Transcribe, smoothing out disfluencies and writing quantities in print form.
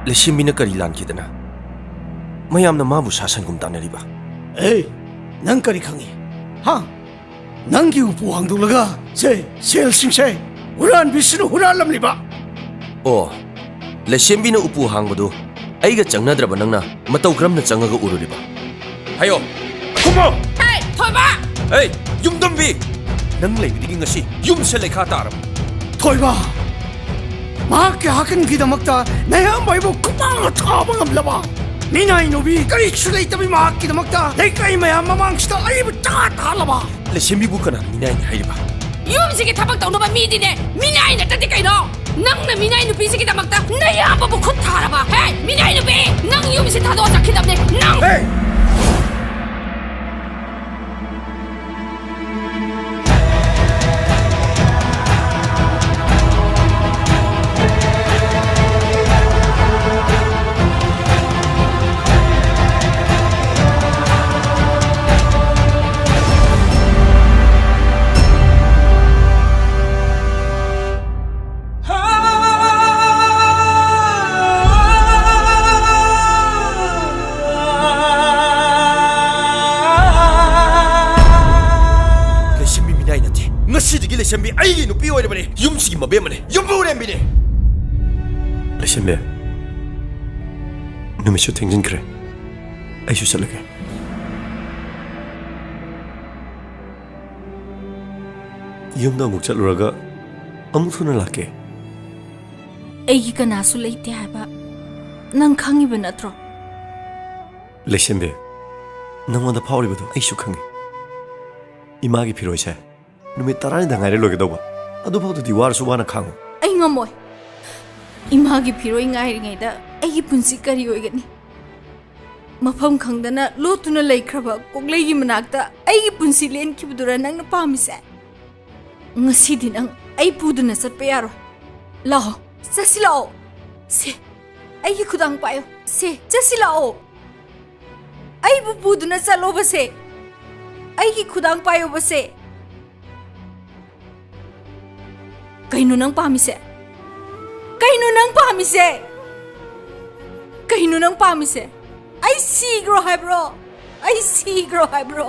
레시미나 까리 란키드나 마얌나 마부 사산금 따내리바 에이 난 까리 강이 하 난기 우부 황돌라가 제 셀싱세 우란 비스는 후랄람리바 오 레시미나 우부 항바도 아이가 장나드라바 낭나 마타우 그람나 장가가 우르리바 하요 고모 헤이 토이바 에이 윰덤비 낭 레이비딩 것이 윰셀레 카타람 토이바 마케 하근 기다막다 내가 뭐이보 구멍을 타방함라바 미나이 노비 까리 출레이따비 막 기다막다 내까이 마야 마망시다 아이부 짜타라바 레시미 부카나 미나이 하이리바 유음식이 타박 떠오르바 미디네 미나이나 따뜻까이노 낭나 미나이 누비식이 타박다 나야 바보 곧 타라바 헤이 미나이 누비 낭 유음식 타도 잡히담네 낭 에이 ngasidige lesembi ai nupi oi bane yumsigi mabe mane yumbu rembine lesembe numisho tengjin kre aishu salage yumda muk chaluraga amuk thuna lake ꯑꯩꯒꯤ ꯀꯅꯥꯁꯨ ꯂꯩꯇꯦ ꯍꯥꯏꯕ ꯅꯪ ꯈꯪꯉꯤꯕ ꯅꯠꯇ꯭ꯔꯣ lesembe nangwanda phawribado aishu khangi imagi phiroise numit tarani dangaire loge doba adu phawdu diwar subana khangu ꯑꯩ ꯉꯝꯃꯣꯏ ꯏꯃꯥꯒꯤ ꯐꯤꯔꯣꯏ ꯉꯥꯏꯔꯤꯉꯩꯗ ꯑꯩꯒꯤ ꯄꯨꯟꯁꯤ ꯀꯔꯤ ꯑꯣꯏꯒꯅꯤ ꯃꯐꯝ ꯈꯪꯗꯅ ꯂꯣꯠꯇꯨꯅ ꯂꯩꯈ꯭ꯔꯕ ꯀꯣꯛꯂꯩꯒꯤ ꯃꯅꯥꯛꯇ ꯑꯩꯒꯤ ꯄꯨꯟꯁꯤ ꯂꯦꯟꯈꯤꯕꯗꯨꯔ ꯅꯪꯅ ꯄꯥꯝꯃꯤꯁꯦ ꯉꯁꯤꯗꯤ ꯅꯪ ꯑꯩ ꯄꯨꯗꯨꯅ ꯆꯠꯄ ꯌꯥꯔꯣꯏ ꯂꯥꯛꯑꯣ ꯆꯠꯁꯤ ꯂꯥꯛꯑꯣ ꯁꯦ ꯑꯩꯒꯤ ꯈꯨꯗꯥꯡ ꯄꯥꯏꯌꯣ ꯁꯦ ꯆꯠꯁꯤ ꯂꯥꯛꯑꯣ ꯑꯩꯕꯨ ꯄꯨꯗꯨꯅ ꯆꯠꯂꯣꯕꯁꯦ ꯑꯩꯒꯤ ꯈꯨꯗꯥꯡ ꯄꯥꯏꯌꯣꯕꯁꯦ ꯀꯩꯅꯣ ꯅꯪ ꯄꯥꯝꯃꯤꯁꯦ ꯀꯩꯅꯣ ꯅꯪ ꯄꯥꯝꯃꯤꯁꯦ ꯀꯩꯅꯣ ꯅꯪ ꯄꯥꯝꯃꯤꯁꯦ ꯑꯩ ꯁꯤꯈ꯭ꯔꯣ ꯍꯥꯏꯕ꯭ꯔꯣ ꯑꯩ ꯁꯤꯈ꯭ꯔꯣ ꯍꯥꯏꯕ꯭ꯔꯣ